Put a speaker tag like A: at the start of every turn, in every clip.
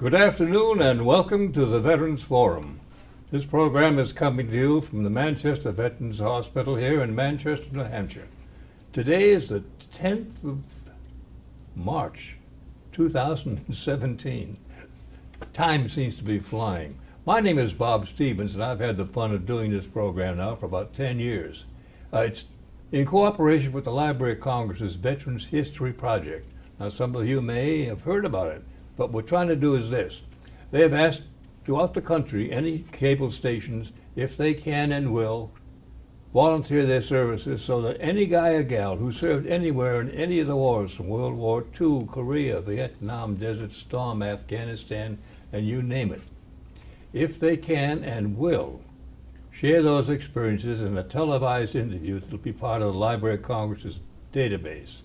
A: Good afternoon and welcome to the Veterans Forum. This program is coming to you from the Manchester Veterans Hospital here in Manchester, New Hampshire. Today is the 10th of March, 2017. Time seems to be flying. My name is Bob Stevens and I've had the fun of doing this program now for about 10 years. It's in cooperation with the Library of Congress's Veterans History Project. Now some of you may have heard about it. But what we're trying to do is this. They have asked throughout the country, any cable stations, if they can and will, volunteer their services so that any guy or gal who served anywhere in any of the wars from World War II, Korea, Vietnam, Desert Storm, Afghanistan, and you name it, if they can and will, share those experiences in a televised interview that will be part of the Library of Congress's database.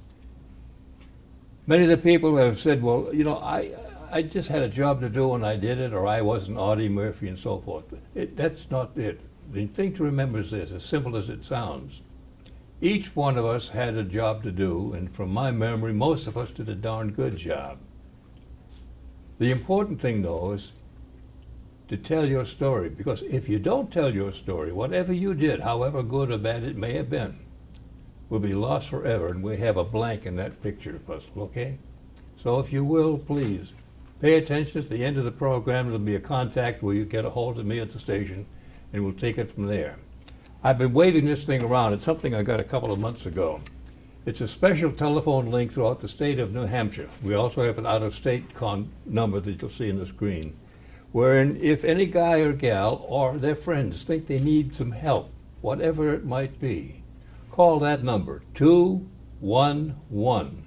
A: Many of the people have said, well, you know, I just had a job to do and I did it, or I wasn't Audie Murphy and so forth. That's not it. The thing to remember is this, as simple as it sounds. Each one of us had a job to do, and from my memory, most of us did a darn good job. The important thing, though, is to tell your story, because if you don't tell your story, whatever you did, however good or bad it may have been, will be lost forever, and we have a blank in that picture puzzle, okay? So if you will, please, pay attention. At the end of the program, there'll be a contact where you get a hold of me at the station, and we'll take it from there. I've been waving this thing around. It's something I got a couple of months ago. It's a special telephone link throughout the state of New Hampshire. We also have an out-of-state number that you'll see on the screen, wherein if any guy or gal or their friends think they need some help, whatever it might be, call that number, 211.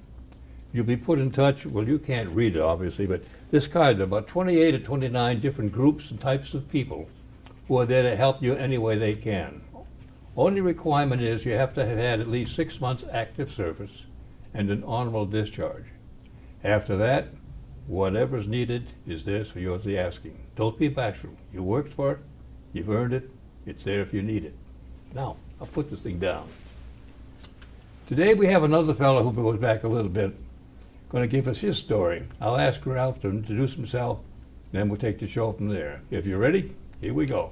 A: You'll be put in touch, well, you can't read it, obviously, but this card, there are about 28 or 29 different groups and types of people who are there to help you any way they can. Only requirement is you have to have had at least 6 months active service and an honorable discharge. After that, whatever's needed is theirs for yours the asking. Don't be bashful. You worked for it, you've earned it, it's there if you need it. Now, I'll put this thing down. Today we have another fellow who goes back a little bit, going to give us his story. I'll ask Ralph to introduce himself, then we'll take the show from there. If you're ready, here we go.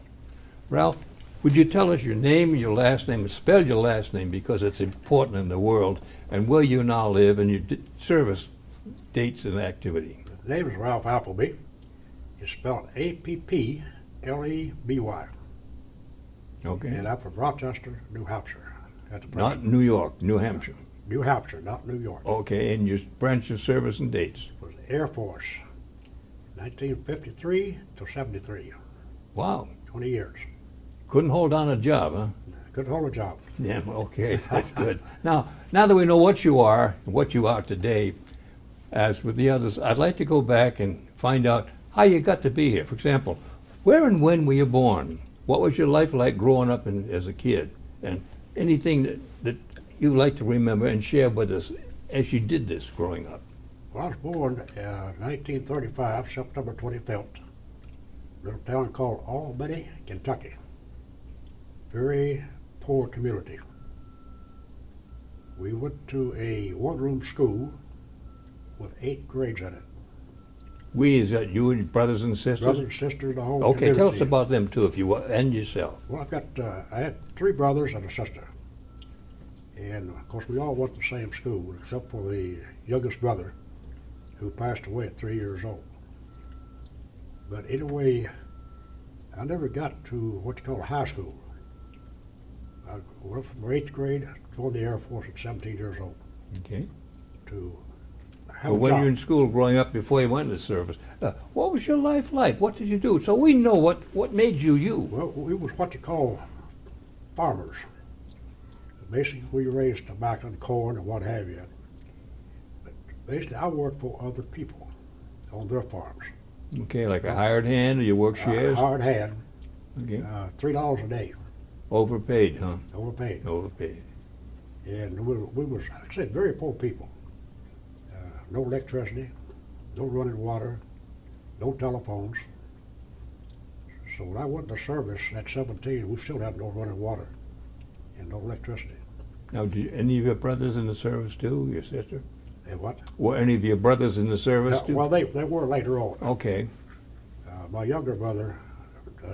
A: Ralph, would you tell us your name and your last name, and spell your last name because it's important in the world, and where you now live and your service dates and activity?
B: The name is Ralph Appleby. It's spelled Appleby.
A: Okay.
B: And I'm from Rochester, New Hampshire.
A: Not New York, New Hampshire.
B: New Hampshire, not New York.
A: Okay, and your branch of service and dates?
B: It was the Air Force, 1953 to 73.
A: Wow.
B: 20 years.
A: Couldn't hold down a job, huh?
B: Couldn't hold a job.
A: Yeah, okay, that's good. Now that we know what you are today, as with the others, I'd like to go back and find out how you got to be here. For example, where and when were you born? What was your life like growing up as a kid? And anything that you like to remember and share with us as you did this growing up.
B: Well, I was born 1935, September 25th, little town called Appleby, Kentucky. Very poor community. We went to a one-room school with 8 grades in it.
A: We, is that you and your brothers and sisters?
B: Brothers and sisters, the whole
A: Okay,
B: community.
A: tell us about them too, if you will, and yourself.
B: Well, I had 3 brothers and a sister. And of course, we all went to the same school, except for the youngest brother, who passed away at 3 years old. But anyway, I never got to what you call high school. I went from 8th grade, joined the Air Force at 17 years old.
A: Okay.
B: To
A: Well,
B: have a
A: when you
B: job.
A: were in school growing up before you went into service, what was your life like? What did you do? So we know what made you you.
B: Well, we was what you call farmers. Basically, we raised tobacco and corn and what have you. But basically, I worked for other people on their farms.
A: Okay, like a hired hand, or you work shares?
B: Hard hand,
A: Okay.
B: $3 a day,
A: Overpaid, huh?
B: overpaid.
A: Overpaid.
B: And we was, like I said, very poor people. No electricity, no running water, no telephones. So when I went to service at 17, we still had no running water and no electricity.
A: Now, do any of your brothers in the service too, your sister?
B: And what?
A: Were any of your brothers in the service too?
B: Well, they were later on.
A: Okay.
B: My younger brother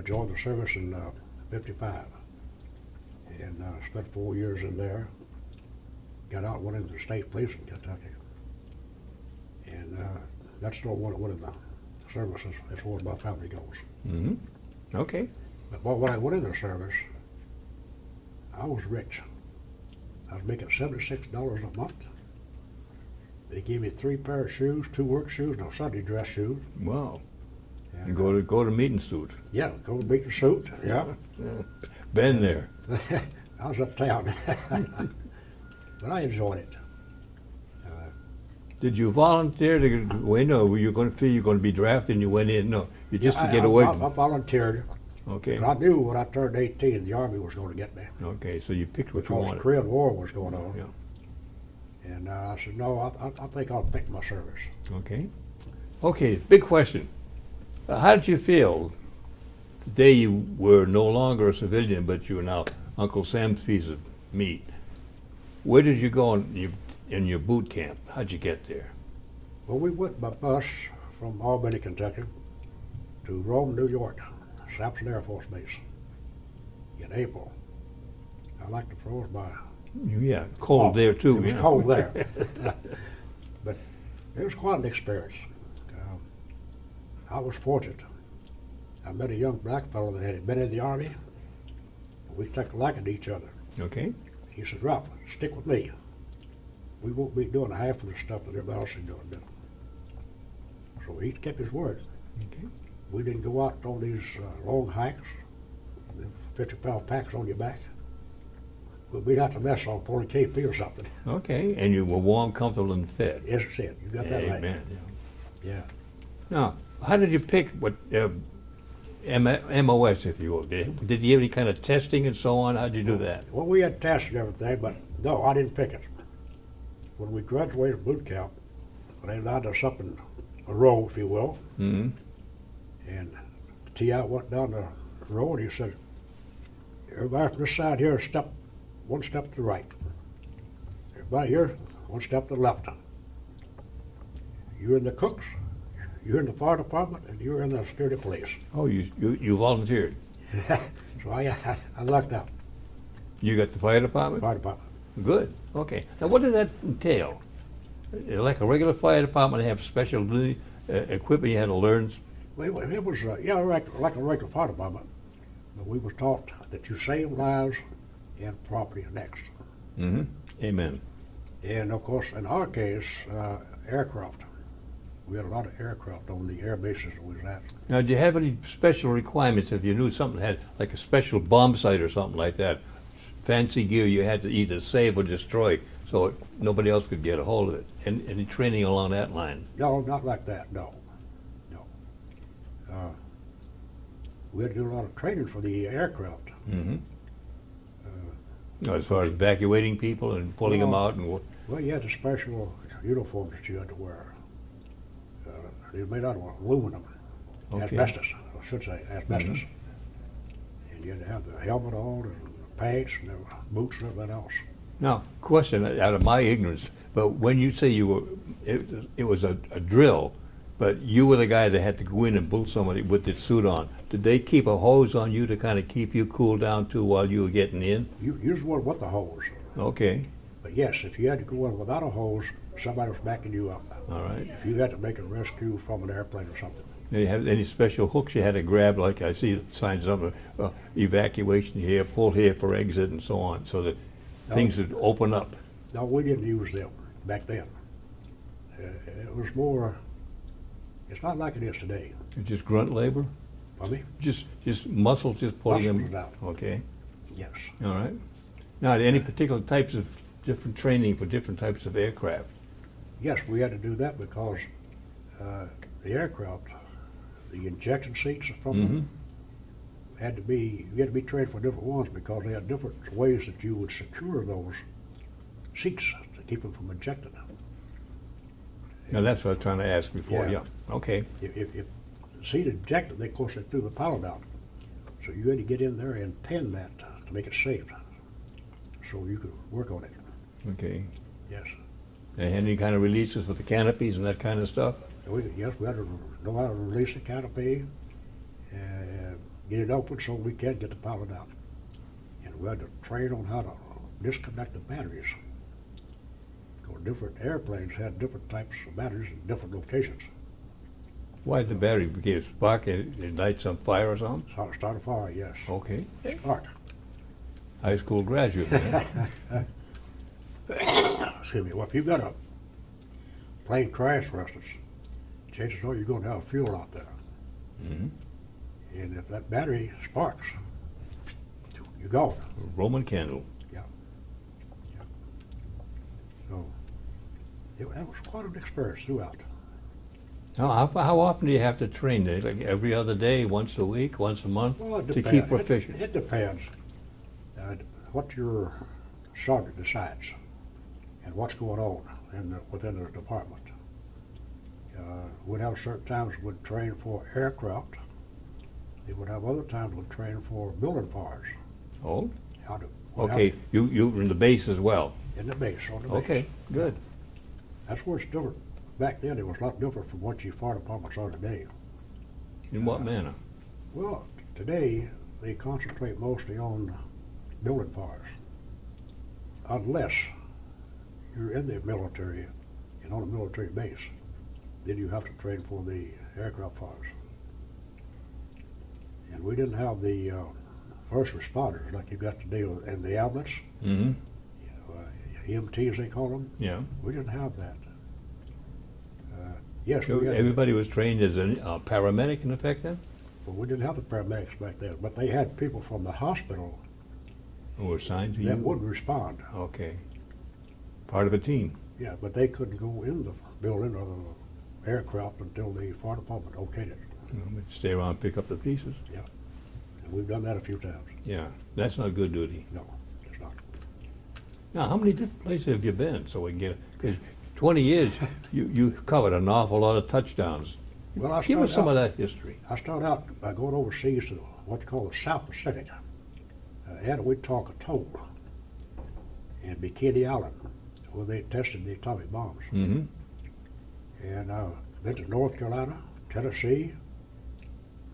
B: joined the service in '55, and spent 4 years in there. Got out and went into the state police in Kentucky, and that's still went in the service as far as my family goes.
A: Mm-hmm. Okay.
B: But when I went into the service, I was rich. I was making $76 a month. They gave me 3 pair of shoes, 2 work shoes, and a Sunday dress shoes.
A: Wow.
B: And,
A: You go to meeting suit.
B: Yeah, go to meet the suit. Yeah.
A: Been there.
B: I was uptown. But I enjoyed it.
A: Did you volunteer to go in, or were you going to feel you're going to be drafted and you went in? No, you just to get away
B: I
A: from.
B: volunteered.
A: Okay.
B: 'Cause I knew when I turned 18, the Army was going to get me.
A: Okay, so you picked what you
B: Because the
A: wanted.
B: Korean War was going on.
A: Yeah.
B: And I said, no, I think I'll pick my service.
A: Okay. Okay, big question. How did you feel the day you were no longer a civilian, but you were now Uncle Sam's piece of meat? Where did you go in your boot camp? How'd you get there?
B: Well, we went by bus from Albany, Kentucky, to Rome, New York, Sampson Air Force Base, in April. I like to froze by.
A: Yeah, cold there too.
B: It was
A: yeah.
B: cold there. But it was quite an experience. I was fortunate. I met a young black fellow that had been in the Army. We took a liking to each other.
A: Okay.
B: He said, Ralph, stick with me. We won't be doing half of the stuff that everybody else is doing. So he kept his word.
A: Okay.
B: We didn't go out on these long hikes, 50-pound packs on your back. We'd out to mess hall pulling KP or something.
A: Okay, and you were warm, comfortable, and fed.
B: Yes, that's it. You got that right.
A: Amen.
B: Yeah.
A: Now, how did you pick what MOS, if you will? Did you have any kind of testing and so on? How'd you do that?
B: Well, we had tests and everything, but no, I didn't pick it. When we graduated boot camp, they lined us up in a row, if you will,
A: Mm-hmm.
B: and T.I. went down the row and he said, everybody from this side here, one step to the right. Everybody here, one step to the left. You're in the cooks, you're in the fire department, and you're in the security police.
A: Oh, you volunteered.
B: So I lucked out.
A: You got the fire department?
B: Fire department.
A: Good. Okay. Now, what did that entail? Like a regular fire department, they have special equipment you had to learn.
B: Well, it was, like a regular fire department, but we were taught that you save lives and property next.
A: Mm-hmm. Amen.
B: And of course, in our case, aircraft. We had a lot of aircraft on the air bases we was at.
A: Now, do you have any special requirements if you knew something had like a special bomb site or something like that? Fancy gear you had to either save or destroy so nobody else could get a hold of it. And any training along that line?
B: No, not like that, no. We had to do a lot of training for the aircraft.
A: Mm-hmm. As far as evacuating people and pulling them out and what?
B: Well, you had the special uniforms that you had to wear. They were made out of aluminum,
A: Okay.
B: asbestos, I should say, asbestos.
A: Mm-hmm.
B: And you had to have the helmet on and pants and the boots and everything else.
A: Now, question out of my ignorance, but when you say you were, it was a drill, but you were the guy that had to go in and pull somebody with the suit on. Did they keep a hose on you to kind of keep you cooled down too while you were getting in?
B: You just went with the hose.
A: Okay.
B: But yes, if you had to go in without a hose, somebody was backing you up.
A: All right.
B: If you had to make a rescue from an airplane or something.
A: Did you have any special hooks you had to grab, like I see signs of evacuation here, pull here for exit and so on, so that things would open up?
B: No, we didn't use them back then. It was more, it's not like it is today.
A: Just grunt labor?
B: Pardon me?
A: Just muscles just pulling
B: Muscles
A: them?
B: out.
A: Okay.
B: Yes.
A: All right. Now, any particular types of different training for different types of aircraft?
B: Yes, we had to do that because the aircraft, the injection seats from them, you had to be trained for different ones because they had different ways that you would secure those seats to keep them from ejecting.
A: Now, that's what I was trying to ask before,
B: Yeah.
A: yeah. Okay.
B: If the seat ejected, of course, they threw the pilot out. So you had to get in there and pin that to make it safe so you could work on it.
A: Okay.
B: Yes.
A: And any kind of releases for the canopies and that kind of stuff?
B: Yes, we had to know how to release the canopy, get it open so we can get the pilot out. And we had to train on how to disconnect the batteries. Because different airplanes had different types of batteries in different locations.
A: Why did the battery get spark? It light some fire or something?
B: Start a fire, yes.
A: Okay.
B: Spark.
A: High school graduate, man.
B: Excuse me. Well, if you've got a plane crash, for instance, chances are you're going to have fuel out there.
A: Mhm.
B: And if that battery sparks, you're gone.
A: Roman candle.
B: So that was quite an experience throughout.
A: Now, how often do you have to train? Like every other day, once a week, once a month,
B: Well, it
A: to
B: depends.
A: keep proficient?
B: It depends what your sergeant decides and what's going on within the department. We'd have certain times we'd train for aircraft. They would have other times we'd train for building fires.
A: Oh,
B: How to,
A: okay. You were in the base as well.
B: in the base, on the base.
A: Okay, good.
B: That's where it's different. Back then, it was a lot different from what your fire departments are today.
A: In what manner?
B: Well, today, they concentrate mostly on building fires. Unless you're in the military and on a military base, then you have to train for the aircraft fires. And we didn't have the first responders like you got today in the ambulance,
A: Mm-hmm.
B: EMTs they call them.
A: Yeah.
B: We didn't have that. Yes,
A: So
B: we had,
A: everybody was trained as a paramedic in effect then?
B: but we didn't have the paramedics back then. But they had people from the hospital
A: Who were assigned to you?
B: that would respond.
A: Okay. Part of a team.
B: Yeah, but they couldn't go in the building or the aircraft until the fire department okayed it.
A: You know, we'd stay around and pick up the pieces.
B: And we've done that a few times.
A: Yeah, that's not good duty.
B: No, it's not.
A: Now, how many different places have you been? So we can get, because 20 years, you covered an awful lot of touchdowns.
B: Well,
A: Give us some of that history.
B: I started out by going overseas to what they call the South Pacific, at Wetumpka Atoll and Bikini Island, where they tested the atomic bombs.
A: Mm-hmm.
B: And been to North Carolina, Tennessee,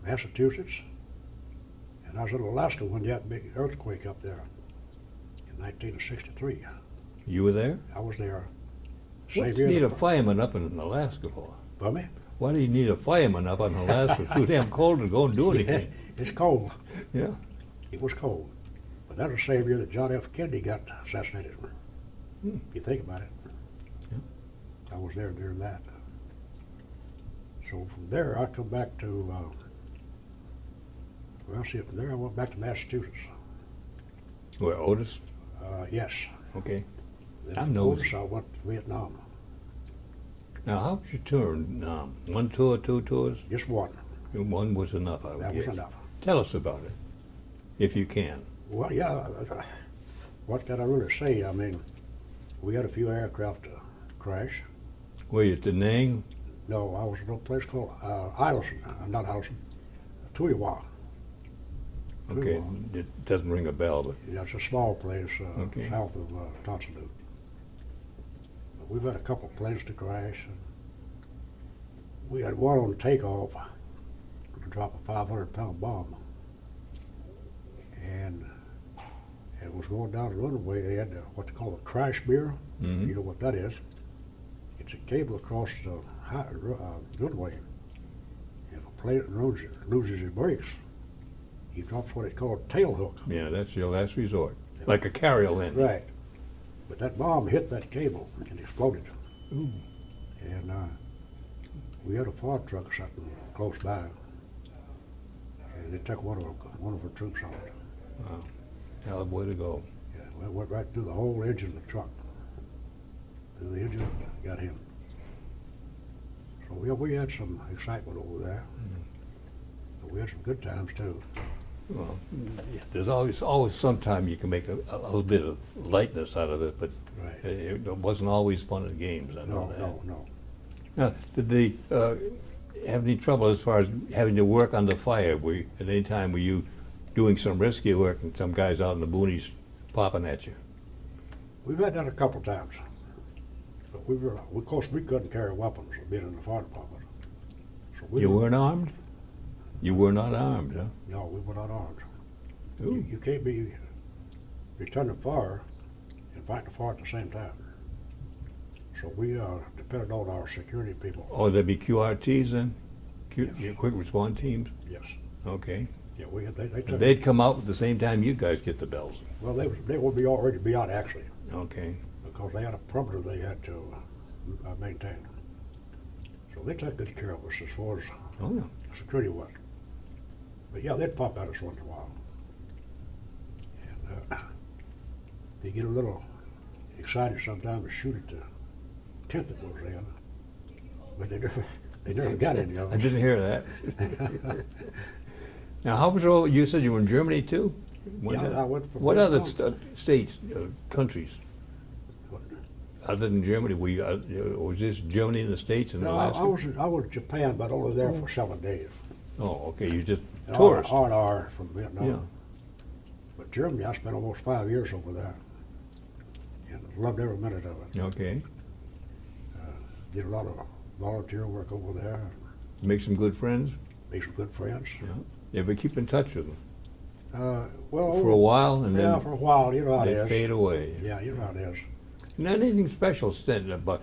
B: Massachusetts, and I was in Alaska when you had a big earthquake up there in 1963.
A: You were there?
B: I was there.
A: What do you need a fireman up in Alaska for?
B: Pardon me?
A: Why do you need a fireman up in Alaska? It's too damn cold to go and do anything.
B: It's cold.
A: Yeah.
B: It was cold. But that was the same year that John F. Kennedy got assassinated. If you think about it.
A: Yeah.
B: I was there during that. So from there, I come back to, from there I went back to Massachusetts.
A: Where, Otis?
B: Yes.
A: Okay.
B: Then
A: I'm
B: from
A: nosy.
B: Otis, I went to Vietnam.
A: Now, how was your tour? One tour, two tours?
B: Just one.
A: One was enough, I would
B: That
A: guess.
B: was enough.
A: Tell us about it, if you can.
B: Well, yeah, what can I really say? I mean, we had a few aircraft crash.
A: Were you at Da Nang?
B: No, I was in a place called not Isleston, Tuiwa.
A: Okay, it doesn't ring a bell, but
B: Yeah, it's a small place
A: Okay.
B: south of Tonsalute. But we've had a couple of planes to crash. And we had one on takeoff to drop a 500-pound bomb. And it was going down the runway. They had what they call a crash mirror.
A: Mhm.
B: You know what that is? It's a cable across the runway. If a plane loses his brakes, he drops what they call a tail hook.
A: yeah, that's your last resort. Like a carrier engine.
B: Right. But that bomb hit that cable and exploded.
A: Ooh.
B: And we had a fire truck sitting close by. And they took one of our troops on it.
A: Wow. Hell of a way to go.
B: Yeah, it went right through the whole engine of the truck. Through the engine, got him. So we had some excitement over there. But we had some good times too.
A: Well, yeah, there's always some time you can make a little bit of lightness out of it, but
B: Right.
A: it wasn't always fun and games. I know that.
B: No.
A: Now, did they have any trouble as far as having to work on the fire? At any time were you doing some rescue work and some guys out in the boonies popping at you?
B: We've had that a couple times. But of course, we couldn't carry weapons being in the fire department. So
A: You weren't armed? You were not armed, huh?
B: No, we were not armed.
A: Ooh.
B: You can't be returning fire and fighting the fire at the same time. So we depended on our security people.
A: Oh, there'd be QRTs then?
B: Yes.
A: Quick response teams?
B: Yes.
A: Okay.
B: Yeah, they
A: And
B: took.
A: they'd come out at the same time you guys get the bells.
B: Well, they would be already be out actually,
A: Okay.
B: because they had a perimeter they had to maintain. So they took good care of us as far as
A: Oh, yeah.
B: security was. But yeah, they'd pop at us once in a while. And they get a little excited sometimes to shoot at the tent that was in. But they never got any of
A: I
B: us.
A: didn't hear that. Now, how was all, you said you were in Germany too?
B: Yeah, I went for
A: What other
B: Vietnam.
A: states, countries, other than Germany? Was this Germany and the States and
B: No,
A: Alaska?
B: I was in Japan, but only there for 7 days.
A: Oh, okay, you just
B: And
A: tourist.
B: R&R from Vietnam.
A: Yeah.
B: But Germany, I spent almost 5 years over there. And loved every minute of it.
A: Okay.
B: Did a lot of volunteer work over there.
A: Make some good friends?
B: Made some good friends.
A: Yeah. You ever keep in touch with them?
B: Well,
A: For a while and
B: yeah,
A: then
B: for a while, you know how it
A: they
B: is.
A: fade away.
B: Yeah, you know how it is.
A: Not anything special said about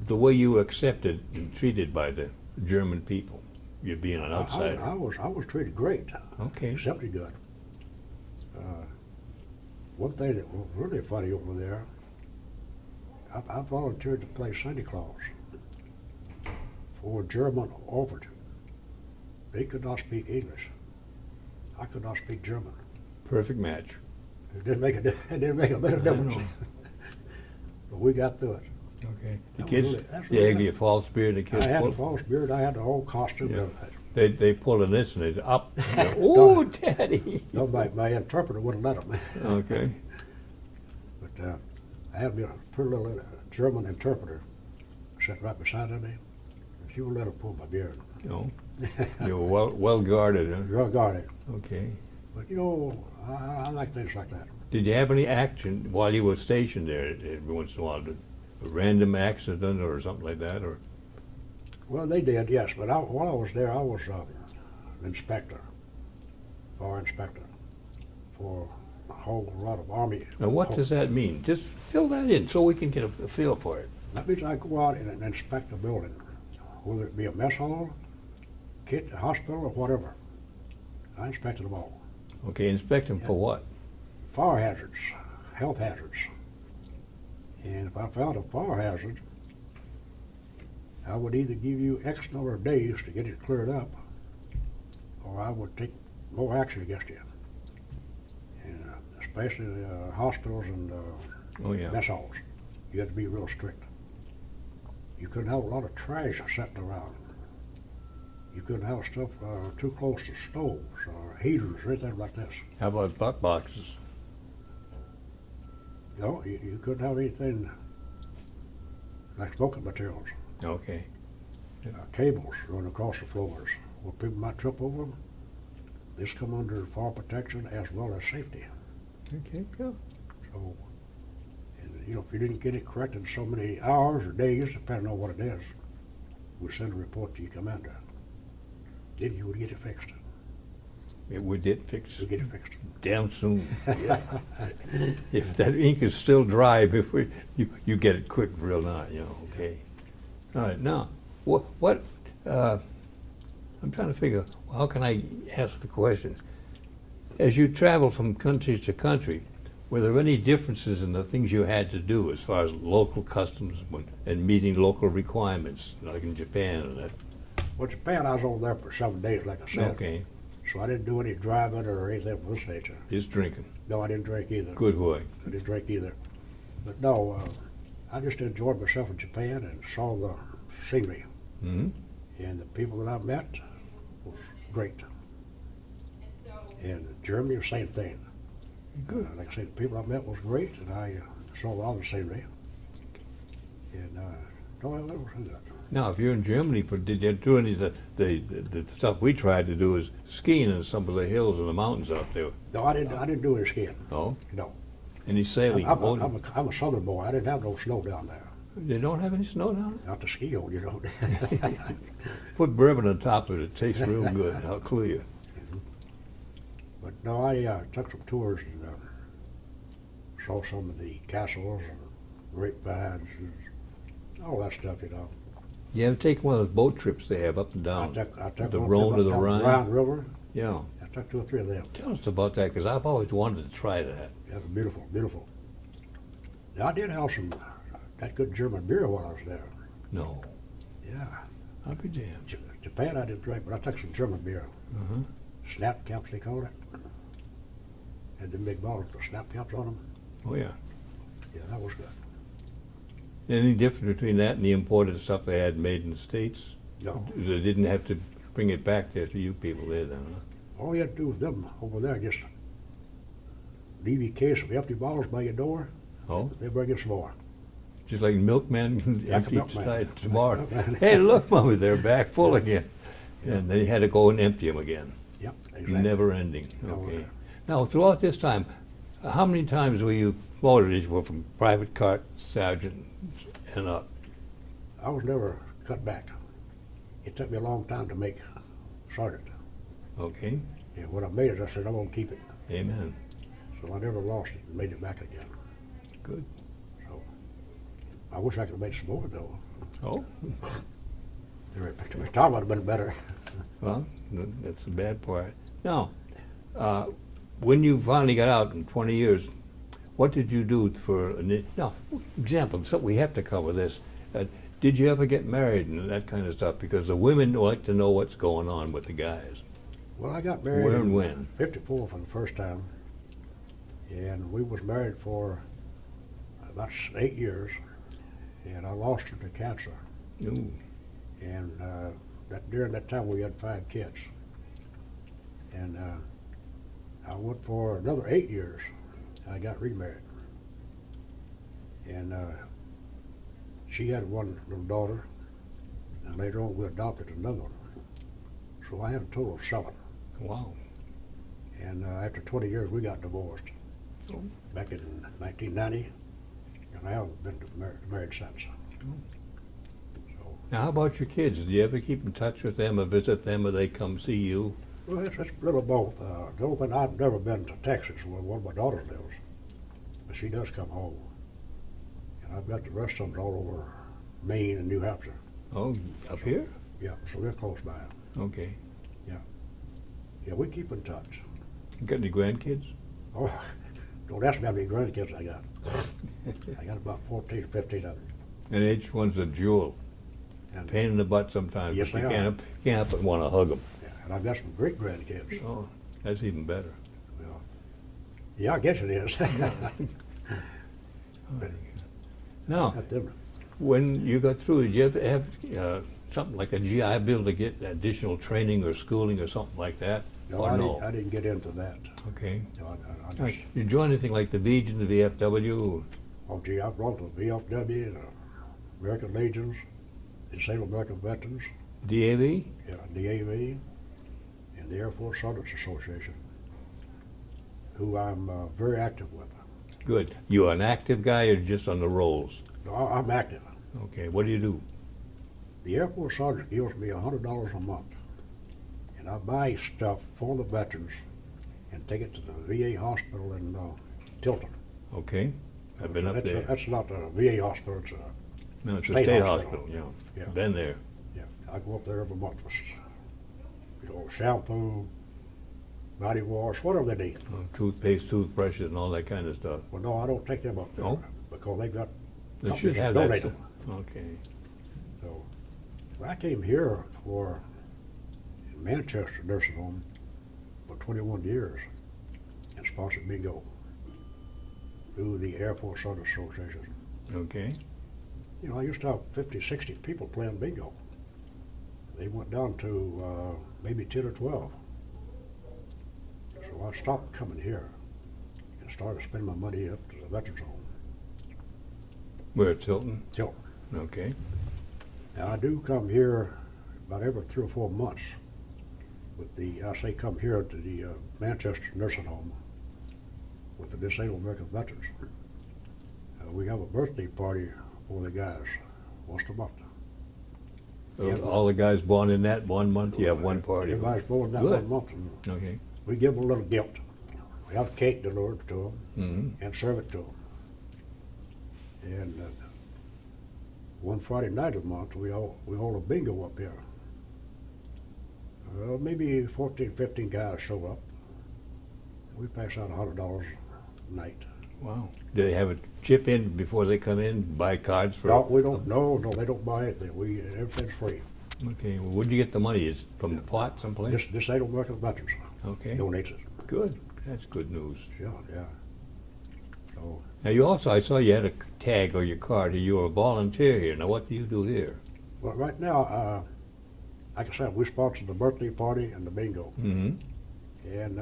A: the way you were accepted and treated by the German people, you being an outsider.
B: I was treated great.
A: Okay.
B: Accepted good. One thing that was really funny over there, I volunteered to play Santa Claus for a German orphanage. They could not speak English. I could not speak German.
A: Perfect match.
B: It didn't make a bit of difference.
A: know.
B: But we got through it.
A: Okay. The
B: That was
A: kids,
B: really- that's
A: yeah,
B: really
A: give you a false beard. The kids
B: I had a
A: pull,
B: false beard. I had the whole costume.
A: Yeah.
B: And everything.
A: they pull an incident up. Oh, Daddy.
B: No, my interpreter wouldn't let them.
A: Okay.
B: But I had me a pretty little German interpreter sat right beside me. She would let her pull my beard.
A: No. You were well guarded, huh?
B: Real guarded.
A: Okay.
B: But you know, I like things like that.
A: Did you have any action while you were stationed there? Every once in a while, a random accident or something like that, or?
B: Well, they did, yes. But while I was there, I was an inspector, fire inspector, for a whole lot of Army.
A: Now, what does that mean? Just fill that in so we can get a feel for it.
B: That means I go out and inspect a building, whether it be a mess hall, hospital, or whatever. I inspected them all.
A: Okay, inspect them for what?
B: Fire hazards, health hazards. And if I found a fire hazard, I would either give you X number of days to get it cleared up, or I would take more action against you. And especially hospitals and
A: Oh, yeah.
B: mess halls. You had to be real strict. You couldn't have a lot of trash sitting around. You couldn't have stuff too close to stoves or heaters or anything like this.
A: How about butt boxes?
B: No, you couldn't have anything like smoking materials.
A: Okay.
B: Cables running across the floors where people might trip over them. This come under fire protection as well as safety.
A: Okay, yeah.
B: So, and you know, if you didn't get it corrected in so many hours or days, depending on what it is, we'd send a report to your commander. Then you would get it fixed.
A: It would get fixed
B: You'd get it fixed.
A: damn soon. Yeah. If that ink is still dry before you get it quick, real nice, you know, okay. All right, now, what I'm trying to figure, how can I ask the question? As you travel from country to country, were there any differences in the things you had to do as far as local customs and meeting local requirements, like in Japan and that?
B: Well, Japan, I was over there for 7 days, like I said.
A: Okay,
B: So I didn't do any driving or anything of this nature.
A: just drinking.
B: No, I didn't drink either.
A: Good boy.
B: I didn't drink either. But no, I just enjoyed myself in Japan and saw the scenery.
A: Mm-hmm.
B: And the people that I met was great. And Germany, the same thing.
A: Good.
B: Like I said, the people I met was great, and I saw all the scenery. And no, I never said that.
A: Now, if you're in Germany, did you do any of the stuff we tried to do is skiing in some of the hills and the mountains out there?
B: No, I didn't do any skiing.
A: Oh,
B: No.
A: any sailing?
B: I'm a southern boy. I didn't have no snow down there.
A: They don't have any snow down
B: Not to ski on, you know.
A: there? Put bourbon on top of it. It tastes real good. I'll clear.
B: But no, I took some tours and saw some of the castles and grapevines and all that stuff, you know.
A: You ever take one of those boat trips they have up and
B: I
A: down?
B: took
A: The
B: one
A: Rhone to the
B: down
A: Rhine?
B: Rhine River.
A: Yeah.
B: I took 2 or 3 of them.
A: Tell us about that, because I've always wanted to try that.
B: Yeah, it was beautiful, beautiful. Now, I did have some that good German beer while I was there.
A: No.
B: Yeah.
A: I'll be damned.
B: Japan I didn't drink, but I took some German beer.
A: Uh-huh.
B: Snap caps, they called it. Had the big bottles with snap caps on them.
A: Oh, yeah.
B: Yeah, that was good.
A: Any difference between that and the imported stuff they had made in the States?
B: No.
A: They didn't have to bring it back there to you people there then, huh?
B: All you had to do with them over there, just leave your case of empty bottles by your door.
A: Oh,
B: They bring you some more.
A: just like milkman
B: Like a
A: empty
B: milkman.
A: tonight tomorrow.
B: Milkman.
A: Hey, look, Mommy, they're back full again. And then you had to go and empty them again.
B: Yep, exactly.
A: Never ending.
B: No,
A: Okay.
B: yeah.
A: Now, throughout this time, how many times were you promoted as well from private cart sergeant and up?
B: I was never cut back. It took me a long time to make sergeant.
A: Okay.
B: And when I made it, I said, I'm going to keep it.
A: Amen.
B: So I never lost it and made it back again.
A: Good.
B: So I wish I could have made some more, though.
A: Oh,
B: The retirement would have been better.
A: well, that's the bad part. Now, when you finally got out in 20 years, what did you do for, now, example, so we have to cover this. Did you ever get married and that kind of stuff? Because the women like to know what's going on with the guys.
B: Well, I got married
A: Where and
B: in
A: when?
B: 54 for the first time. And we was married for about 8 years. And I lost her to cancer.
A: Ooh,
B: And during that time, we had 5 kids. And I went for another 8 years. I got remarried. And she had one little daughter. And later on, we adopted another one. So I had a total of 7.
A: wow.
B: And after 20 years, we got divorced
A: Oh.
B: back in 1990. And I haven't been married since. So,
A: Now, how about your kids? Do you ever keep in touch with them or visit them or they come see you?
B: well, it's a little of both. The only thing, I've never been to Texas where one of my daughters lives. But she does come home. And I've got the rest of them all over Maine and New Hampshire.
A: Oh, up here?
B: Yeah, so they're close by.
A: Okay.
B: Yeah, we keep in touch.
A: You got any grandkids?
B: Oh, don't ask me how many grandkids I got. I got about 14 or 15 of them.
A: And each one's a jewel.
B: And,
A: Pain in the butt sometimes.
B: Yes,
A: but you
B: they are.
A: can't help but want to hug them.
B: yeah, and I've got some great grandkids.
A: Oh, that's even better.
B: Well, yeah, I guess it is.
A: Now,
B: Got them.
A: when you got through, did you ever have something like a GI Bill to get additional training or schooling or something like that?
B: No,
A: or no?
B: I didn't get into that.
A: Okay.
B: No, I
A: All
B: just,
A: right. You join anything like the Legion, the VFW?
B: oh, gee, I brought the VFW, the American Legions, the Disabled American Veterans,
A: DAV?
B: yeah, DAV, and the Air Force Sergeants Association, who I'm very active with.
A: Good. You an active guy or just on the rolls?
B: No, I'm active.
A: Okay. What do you do?
B: The Air Force Sergeant gives me $100 a month, and I buy stuff for the veterans and take it to the VA hospital in Tilton.
A: Okay. I've been up
B: That's
A: there.
B: That's not the VA hospital, it's
A: No, it's a
B: state
A: state
B: hospital.
A: hospital. Yeah.
B: Yeah.
A: Been there.
B: yeah, I go up there every month with, shampoo, body wash, whatever they need.
A: Toothpaste, toothbrushes, and all that kind of stuff.
B: Well, no, I don't take them up there
A: Oh.
B: because they got
A: They
B: companies
A: should have
B: that
A: that
B: donate
A: stuff.
B: them.
A: Okay.
B: So I came here for Manchester nursing home for 21 years and sponsored bingo through the Air Force Sergeant Association.
A: Okay.
B: You know, I used to have 50, 60 people playing bingo. They went down to maybe 10 or 12. So I stopped coming here and started spending my money up to the Veterans Home.
A: We're at Tilton.
B: Tilton.
A: Okay.
B: Now I do come here about every 3 or 4 months with I say come here to the Manchester nursing home with the Disabled American Veterans. We have a birthday party for the guys once a month.
A: All the guys born in that 1 month, you have one party.
B: Everybody's born that
A: Good.
B: 1 month, and
A: Okay.
B: we give them a little gift. We have cake delivered to them
A: Hmm.
B: and serve it to them. And one Friday night of the month, we hold a bingo up here. Maybe 14, 15 guys show up. We pass out $100 a night.
A: Wow. Do they have a chip in before they come in, buy cards for?
B: No, we don't. No, they don't buy anything. Everything's free.
A: Okay, well, where'd you get the money? Is it from the pot someplace?
B: This ain't American Veterans.
A: Okay,
B: Donates it.
A: good. That's good news.
B: Yeah, yeah. So
A: Now, you also, I saw you had a tag or your card, you're a volunteer here. Now, what do you do here?
B: well, right now, like I said, we sponsor the birthday party and the bingo.
A: Mm-hmm.
B: And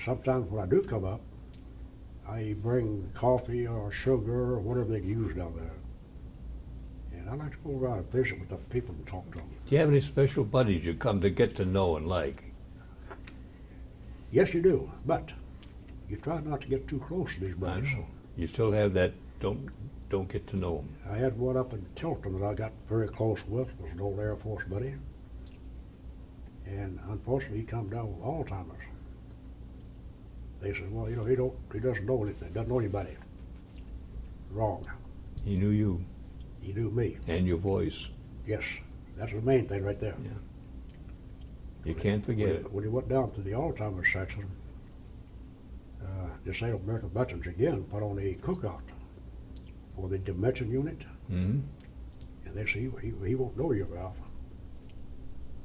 B: sometimes when I do come up, I bring coffee or sugar or whatever they can use down there. And I like to go around and visit with the people and talk to them.
A: Do you have any special buddies you come to get to know and like?
B: Yes, you do, but you try not to get too close to these
A: I
B: buddies.
A: know. You still have that, don't get to know them.
B: I had one up in Tilton that I got very close with. It was an old Air Force buddy. And unfortunately, he come down with Alzheimer's. They said, well, you know, he doesn't know anything, doesn't know anybody. Wrong.
A: He knew you
B: He knew me.
A: and your voice.
B: Yes, that's the main thing right there.
A: Yeah. You can't forget it.
B: When he went down to the Alzheimer's section, Disabled American Veterans again put on a cookout for the dementia unit.
A: Mm-hmm.
B: And they said, he won't know you, Ralph.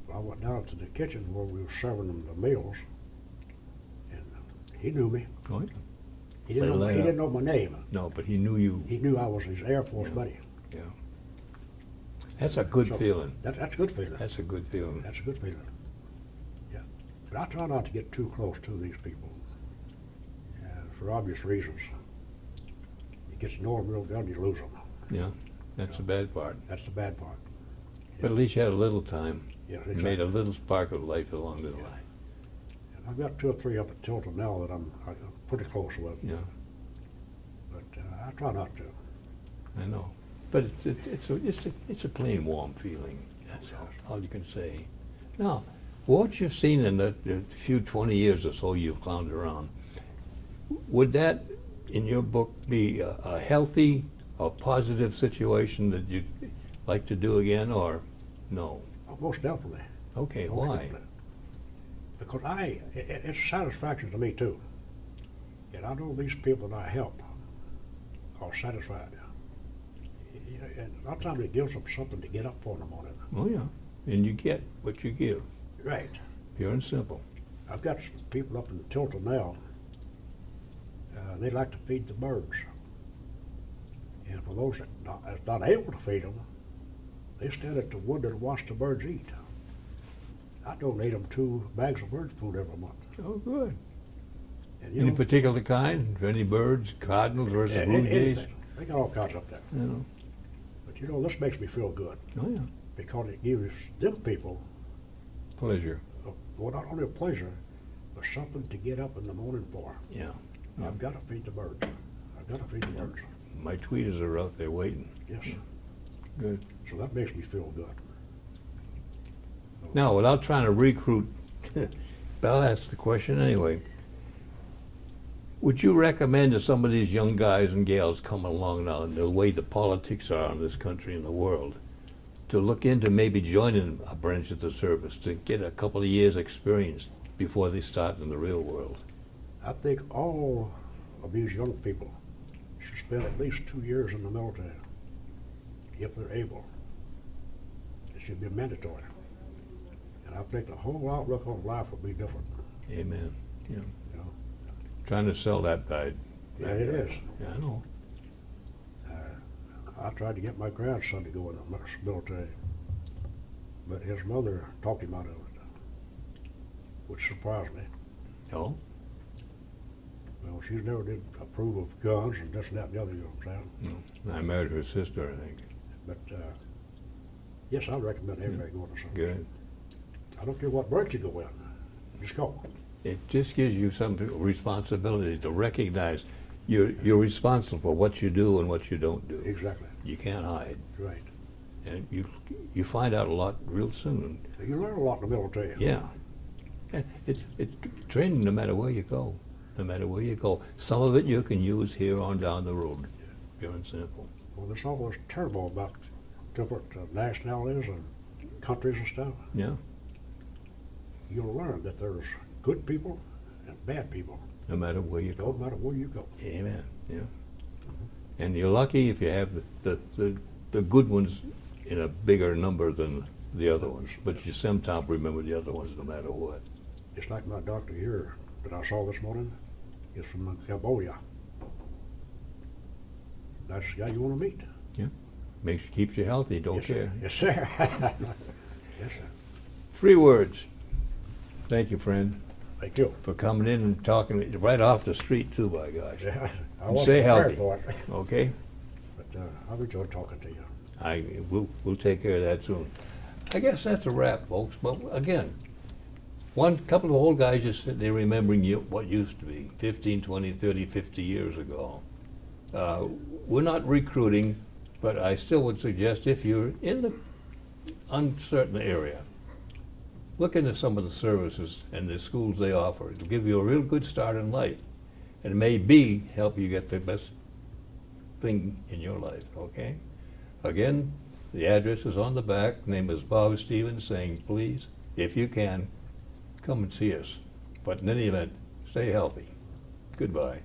B: So I went down to the kitchen where we were serving them the meals, and he knew me.
A: Oh, yeah.
B: He didn't know my name.
A: No, but he knew you.
B: He knew I was his Air Force
A: Yeah.
B: buddy.
A: Yeah. That's a good
B: So
A: feeling.
B: That's a good feeling.
A: That's a good feeling.
B: That's a good feeling. Yeah. But I try not to get too close to these people. For obvious reasons. You get to know them real good, you lose them.
A: Yeah, that's the bad part.
B: That's the bad part.
A: But at least you had a little time.
B: Yeah,
A: You
B: exactly.
A: made a little spark of life along the
B: Yeah.
A: line.
B: And I've got 2 or 3 up at Tilton now that I'm pretty close with.
A: Yeah,
B: But I try not to.
A: I know. But it's a plain warm feeling. That's all you can say. Now, what you've seen in the few 20 years or so you've clowned around, would that, in your book, be a healthy or positive situation that you'd like to do again, or no?
B: Oh, most definitely.
A: Okay,
B: Most
A: why?
B: definitely. Because it's a satisfaction to me too. And I know these people that I help are satisfied. And a lot of times it gives them something to get up for in the morning.
A: Oh, yeah. And you get what you give,
B: Right.
A: pure and simple.
B: I've got some people up in Tilton now. They like to feed the birds. And for those that not able to feed them, they stand at the wood and watch the birds eat. I donate them 2 bags of bird food every month.
A: Oh, good.
B: And, you
A: Any
B: know,
A: particular kind? Any birds, cardinals versus blue jays?
B: anything. They got all kinds up there.
A: You know.
B: But you know, this makes me feel good
A: Oh, yeah.
B: because it gives them people,
A: Pleasure.
B: well, not only a pleasure, but something to get up in the morning for.
A: Yeah. Yeah.
B: I've got to feed the birds. I've got to feed the birds.
A: My tweeters are out there waiting.
B: Yes.
A: Good.
B: So that makes me feel good.
A: Now, without trying to recruit, but I'll ask the question anyway. Would you recommend to some of these young guys and gals coming along now, and the way the politics are in this country and the world, to look into maybe joining a branch of the service to get a couple of years' experience before they start in the real world?
B: I think all of these young people should spend at least 2 years in the military, if they're able. It should be mandatory. And I think the whole outlook on life would be different.
A: Amen. Yeah.
B: You know?
A: Trying to sell that by.
B: Yeah, it is.
A: Yeah, I know.
B: I tried to get my grandson to go in the military, but his mother talked him out of it, which surprised me.
A: Oh?
B: Well, she never did approve of guns and this and that and the other, you know what I'm saying?
A: No. I married her sister, I think.
B: But yes, I recommend everybody going to service.
A: Good.
B: I don't care what branch you go in, just go.
A: It just gives you some responsibility to recognize You're responsible for what you do and what you don't do.
B: Exactly.
A: You can't hide.
B: Right.
A: And you find out a lot real soon.
B: You learn a lot in the military.
A: Yeah. And it's training no matter where you go. No matter where you go. Some of it you can use here on down the road. Pure and simple.
B: Well, there's always terrible about different nationalities and countries and stuff.
A: Yeah.
B: You'll learn that there's good people and bad people.
A: No matter where you
B: No
A: go.
B: matter where you go.
A: Amen. Yeah. And you're lucky if you have the good ones in a bigger number than the other ones. But you sometimes remember the other ones no matter what.
B: Just like my doctor here that I saw this morning is from Cambodia. That's the guy you want to meet.
A: Keeps you healthy, don't
B: Yes,
A: care.
B: sir. Yes, sir. Yes, sir.
A: 3 words. Thank you, friend,
B: Thank you.
A: for coming in and talking right off the street too, by gosh.
B: Yeah, I
A: And
B: wasn't
A: stay
B: prepared
A: healthy.
B: for it,
A: Okay?
B: but I've enjoyed talking to you.
A: We'll take care of that soon. I guess that's a wrap, folks. But again, one couple of old guys just sitting there remembering what used to be 15, 20, 30, 50 years ago. We're not recruiting, but I still would suggest if you're in the uncertain area, look into some of the services and the schools they offer. It'll give you a real good start in life, and maybe help you get the best thing in your life, okay? Again, the address is on the back. Name is Bob Stevens, saying, please, if you can, come and see us. But in any event, stay healthy. Goodbye.